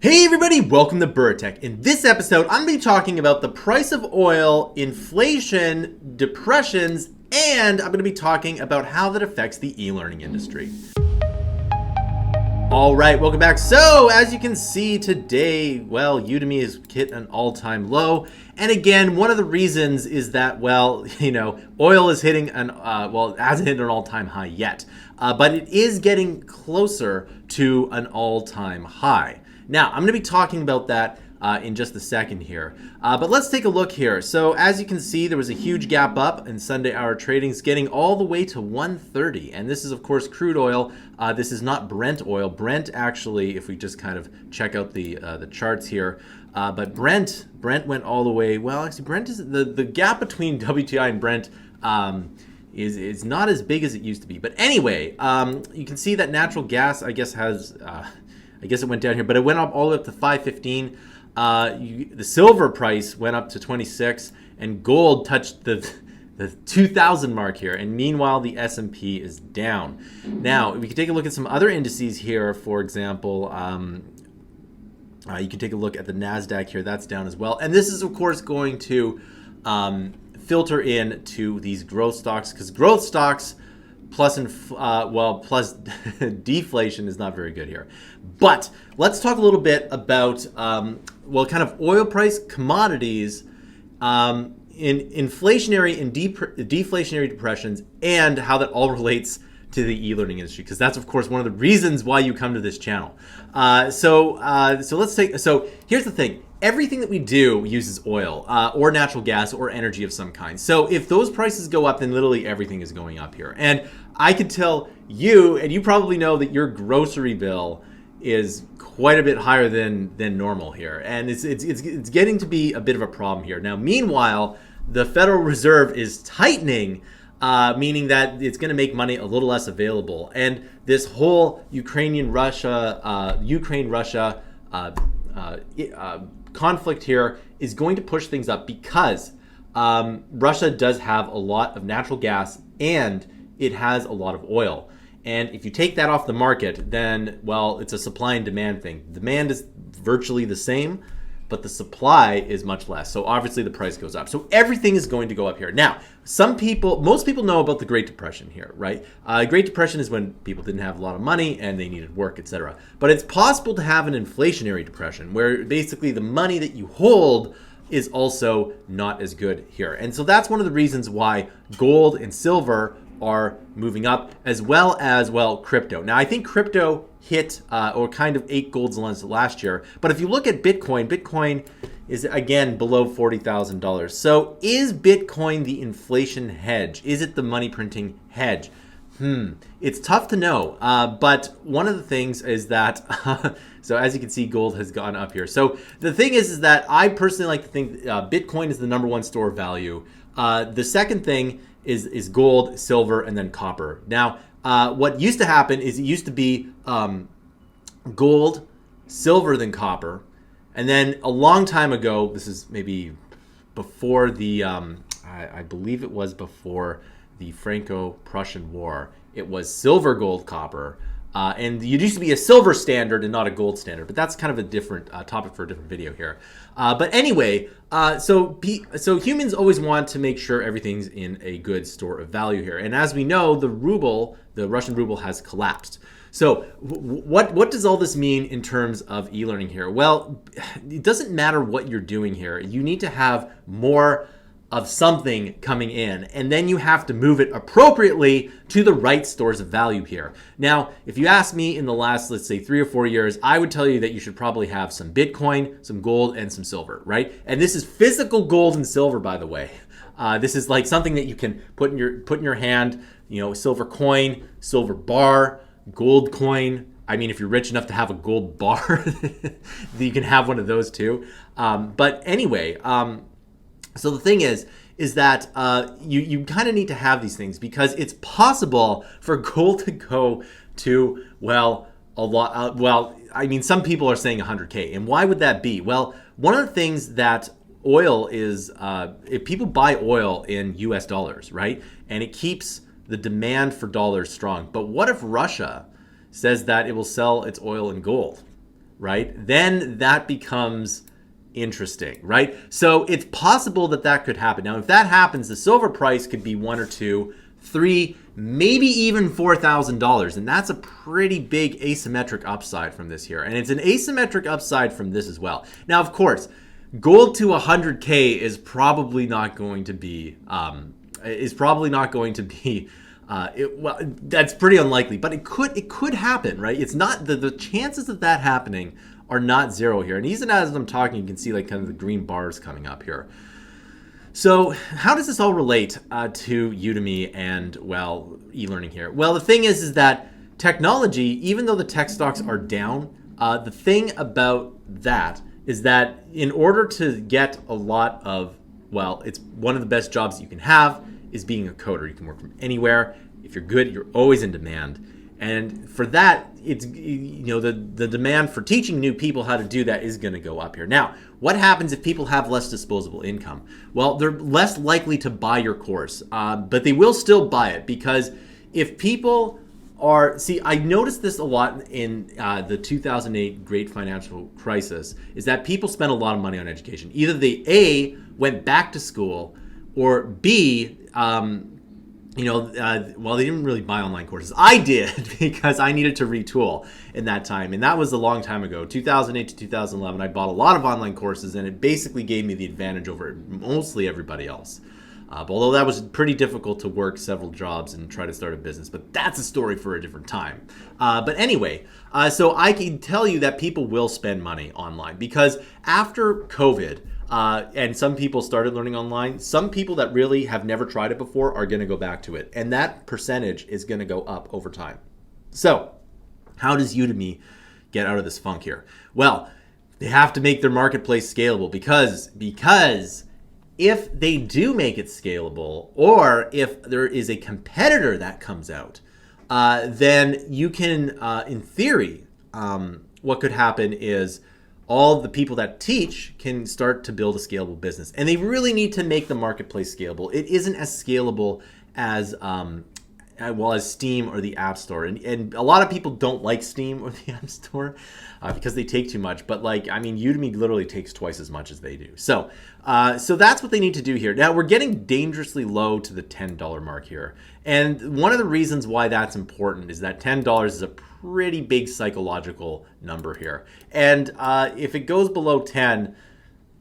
Hey everybody, welcome to Bura. In this episode, I'm going to be talking about the price of oil, inflation, depressions, and I'm going to be talking about how that affects the e-learning industry. All right, welcome back. So as you can see today, well, Udemy has hit an all-time low. And again, one of the reasons is that, well, oil is hitting it hasn't hit an all-time high yet, but it is getting closer to an all-time high. Now, I'm going to be talking about that in just a second here. But let's take a look here. So as you can see, there was a huge gap up in Sunday hour trading, getting all the way to 130. And this is, of course, crude oil. This is not Brent oil. Brent actually, if we just kind of check out the charts here, but Brent went all the way. Well, actually, Brent is the gap between WTI and Brent is not as big as it used to be. But anyway, you can see that natural gas, I guess it went down here, but it went up all the way up to 515. The silver price went up to 26, and gold touched the 2,000 mark here. And meanwhile, the S&P is down. Now, we can take a look at some other indices here. For example, you can take a look at the NASDAQ here. That's down as well. And this is, of course, going to filter in to these growth stocks, because growth stocks plus deflation is not very good here. But let's talk a little bit about kind of oil price, commodities, in inflationary and deflationary depressions, and how that all relates to the e-learning industry, because that's, of course, one of the reasons why you come to this channel. So here's the thing. Everything that we do uses oil or natural gas or energy of some kind. So if those prices go up, then literally everything is going up here. And I could tell you, and you probably know, that your grocery bill is quite a bit higher than normal here. And it's getting to be a bit of a problem here. Now, meanwhile, the Federal Reserve is tightening, meaning that it's going to make money a little less available. And this whole Ukraine-Russia conflict here is going to push things up, because Russia does have a lot of natural gas and it has a lot of oil. And if you take that off the market, then, well, it's a supply and demand thing. Demand is virtually the same, but the supply is much less. So obviously the price goes up. So everything is going to go up here. Now, most people know about the Great Depression here, right? Great Depression is when people didn't have a lot of money and they needed work, etc. But it's possible to have an inflationary depression, where basically the money that you hold is also not as good here. And so that's one of the reasons why gold and silver are moving up, as well as, crypto. Now, I think crypto hit or kind of ate gold's lunch last year. But if you look at Bitcoin is, again, below $40,000. So is Bitcoin the inflation hedge? Is it the money printing hedge? It's tough to know. But one of the things is that, so as you can see, gold has gone up here. So the thing is that I personally like to think Bitcoin is the number one store of value. The second thing is gold, silver, and then copper. Now, what used to happen is it used to be gold, silver, then copper. And then a long time ago, this is maybe before the, I believe it was before the Franco-Prussian War, it was silver, gold, copper. And it used to be a silver standard and not a gold standard, but that's kind of a different topic for a different video here. But anyway, so humans always want to make sure everything's in a good store of value here. And as we know, the Russian ruble has collapsed. So what does all this mean in terms of e-learning here? Well, it doesn't matter what you're doing here. You need to have more of something coming in, and then you have to move it appropriately to the right stores of value here. Now, if you ask me, in the last, let's say, 3 or 4 years, I would tell you that you should probably have some Bitcoin, some gold, and some silver, right? And this is physical gold and silver, by the way. This is like something that you can put in your hand, silver coin, silver bar, gold coin. I mean, if you're rich enough to have a gold bar, you can have one of those too. But anyway, so the thing is that you kind of need to have these things, because it's possible for gold to go to, a lot. I mean, some people are saying 100K. And why would that be? Well, one of the things that oil is, if people buy oil in US dollars, right? And it keeps the demand for dollars strong. But what if Russia says that it will sell its oil in gold? right, then that becomes interesting, right? So it's possible that that could happen. Now, if that happens, the silver price could be $1 or $2, $3, maybe even $4,000. And that's a pretty big asymmetric upside from this here. And it's an asymmetric upside from this as well. Now, of course, gold to 100K is probably not going to be, well, that's pretty unlikely, but it could happen, right? It's not, the chances of that happening are not zero here. And even as I'm talking, you can see like kind of the green bars coming up here. So how does this all relate to Udemy and, well, e-learning here? Well, the thing is that technology, even though the tech stocks are down, the thing about that is that in order to get a lot of, well, it's one of the best jobs that you can have is being a coder. You can work from anywhere. If you're good, you're always in demand. And for that, it's, you know, the demand for teaching new people how to do that is going to go up here. Now, what happens if people have less disposable income? Well, they're less likely to buy your course, but they will still buy it, because if people are, see, I noticed this a lot in the 2008 Great Financial Crisis, is that people spent a lot of money on education. Either they A, went back to school, or B, well, they didn't really buy online courses. I did, because I needed to retool in that time. And that was a long time ago, 2008 to 2011. I bought a lot of online courses, and it basically gave me the advantage over mostly everybody else. Although that was pretty difficult to work several jobs and try to start a business. But that's a story for a different time. But anyway, so I can tell you that people will spend money online, because after COVID, and some people started learning online, some people that really have never tried it before are going to go back to it. And that percentage is going to go up over time. So how does Udemy get out of this funk here? Well, they have to make their marketplace scalable, because if they do make it scalable, or if there is a competitor that comes out, then you can, in theory, what could happen is all the people that teach can start to build a scalable business. And they really need to make the marketplace scalable. It isn't as scalable as as Steam or the App Store. And a lot of people don't like Steam or the App Store because they take too much. But Udemy literally takes twice as much as they do. So that's what they need to do here. Now, we're getting dangerously low to the $10 mark here. And one of the reasons why that's important is that $10 is a pretty big psychological number here. And if it goes below 10,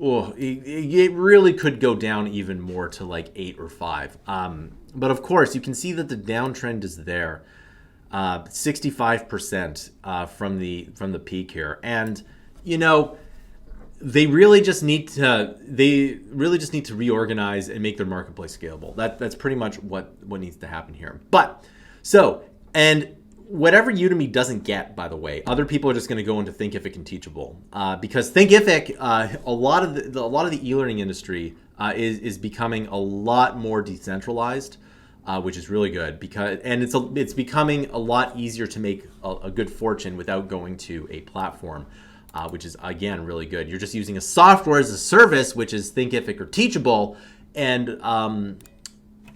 it really could go down even more to like 8 or 5. But of course, you can see that the downtrend is there, 65% from the peak here. And they really just need to reorganize and make their marketplace scalable. That's pretty much what needs to happen here. And whatever Udemy doesn't get, by the way, other people are just going to go into Thinkific and Teachable, because Thinkific, a lot of the e-learning industry is becoming a lot more decentralized, which is really good, and it's becoming a lot easier to make a good fortune without going to a platform, which is again really good. You're just using a software as a service, which is Thinkific or Teachable, and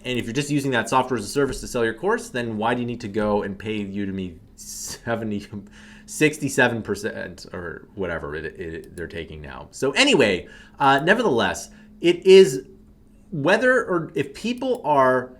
if you're just using that software as a service to sell your course, then why do you need to go and pay Udemy 67% or whatever they're taking now? So anyway, nevertheless, it is whether or if people are,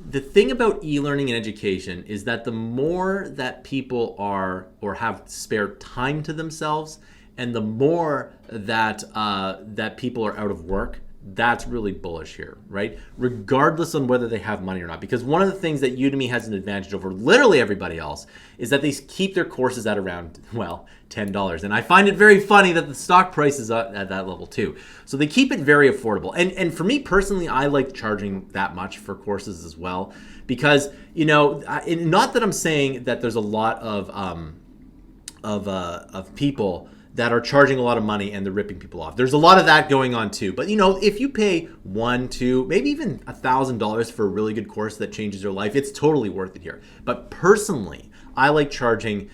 the thing about e-learning and education is that the more that people are or have spare time to themselves, and the more that that people are out of work, that's really bullish here, right? Regardless on whether they have money or not. Because one of the things that Udemy has an advantage over literally everybody else is that they keep their courses at around, $10. And I find it very funny that the stock price is at that level too. So they keep it very affordable. And for me personally, I like charging that much for courses as well. Because, not that I'm saying that there's a lot of people that are charging a lot of money and they're ripping people off. There's a lot of that going on too. But if you pay $1, $2, maybe even $1,000 for a really good course that changes your life, it's totally worth it here. But personally, I like charging,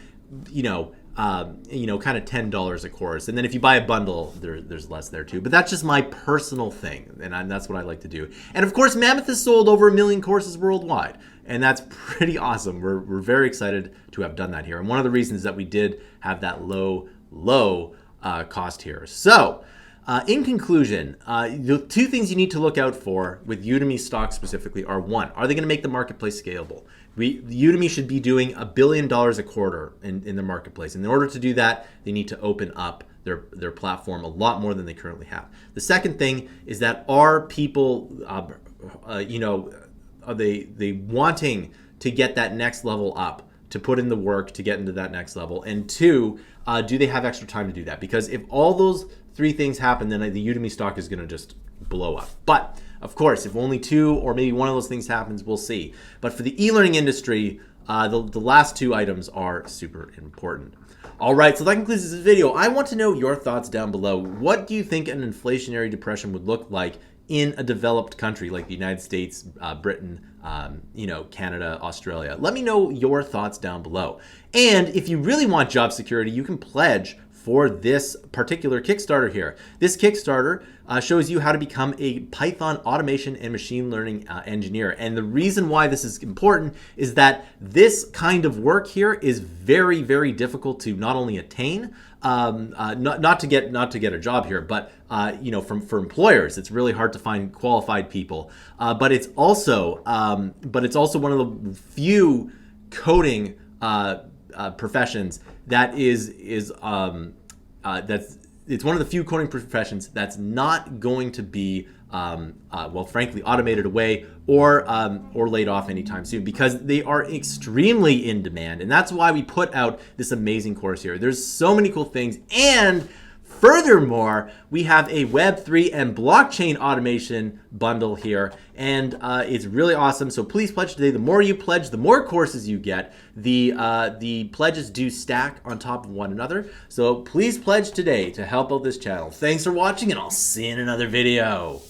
kind of $10 a course. And then if you buy a bundle, there's less there too. But that's just my personal thing. And that's what I like to do. And of course, Mammoth has sold over 1 million courses worldwide. And that's pretty awesome. We're very excited to have done that here. And one of the reasons that we did have that low cost here. So in conclusion, the two things you need to look out for with Udemy stock specifically are, one, are they going to make the marketplace scalable? Udemy should be doing $1 billion a quarter in the marketplace. And in order to do that, they need to open up their platform a lot more than they currently have. The second thing is that are people, are they wanting to get that next level up, to put in the work to get into that next level? And two, do they have extra time to do that? Because if all those three things happen, then the Udemy stock is going to just blow up. But of course, if only two or maybe one of those things happens, we'll see. But for the e-learning industry, the last two items are super important. All right, so that concludes this video. I want to know your thoughts down below. What do you think an inflationary depression would look like in a developed country like the United States, Britain, Canada, Australia? Let me know your thoughts down below. And if you really want job security, you can pledge for this particular Kickstarter here. This Kickstarter shows you how to become a Python automation and machine learning engineer. And the reason why this is important is that this kind of work here is very, very difficult to not only attain, not to get a job here, but for employers, it's really hard to find qualified people. But it's also one of the few coding professions that it's one of the few coding professions that's not going to be frankly automated away or laid off anytime soon, because they are extremely in demand. And that's why we put out this amazing course here. There's so many cool things, and furthermore, we have a Web3 and blockchain automation bundle here, and it's really awesome. So please pledge today. The more you pledge, the more courses you get. The pledges do stack on top of one another. So please pledge today to help out this channel. Thanks for watching, and I'll see you in another video.